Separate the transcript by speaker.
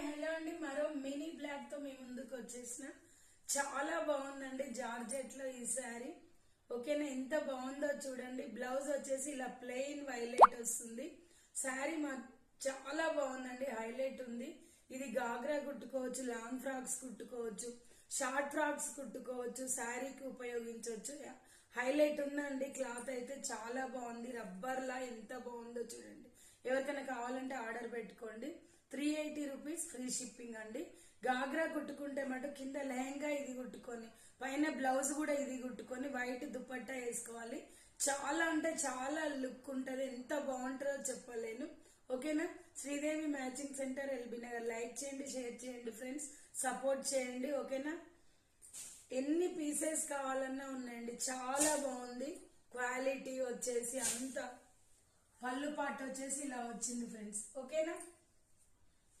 Speaker 1: Hello అండి, మరో mini black తో మీ ముందుకు వచ్చేసిన చాలా బాగుందండి జార్జెట్ లో ఈ శారీ. ఓకేనా, ఎంత బాగుందో చూడండి. బ్లౌజ్ వచ్చేసి ఇలా ప్లెయిన్ వైలెట్ వస్తుంది. శారీ చాలా బాగుందండి, హైలైట్ ఉంది. ఇది గాగ్రా కుట్టుకోవచ్చు, లాంగ్ ఫ్రాక్స్ కుట్టుకోవచ్చు, షార్ట్ ఫ్రాక్స్ కుట్టుకోవచ్చు, శారీకి ఉపయోగించవచ్చు. హైలైట్ ఉందండి. క్లాత్ అయితే చాలా బాగుంది, రబ్బర్ లా ఎంత బాగుందో చూడండి. ఎవరికైనా కావాలంటే ఆర్డర్ పెట్టుకోండి. 380 రూపీస్, ఫ్రీ షిప్పింగ్ అండి. గాగ్రా కుట్టుకుంటే మటు కింద లెహంగా ఇది కుట్టుకొని పైన బ్లౌజ్ కూడా ఇది కుట్టుకొని వైట్ దుపట్టా వేసుకోవాలి. చాలా అంటే చాలా లుక్ ఉంటది, ఎంత బాగుంటుందో చెప్పలేను. ఓకేనా, Sridevi matching centre, LB Nagar. Like చేయండి, షేర్ చేయండి ఫ్రెండ్స్, సపోర్ట్ చేయండి. ఓకేనా, ఎన్ని పీసెస్ కావాలన్నా ఉన్నాయండి, చాలా బాగుంది. క్వాలిటీ వచ్చేసి అంత పళ్ళు పాట వచ్చేసి ఇలా వచ్చింది ఫ్రెండ్స్. ఓకేనా.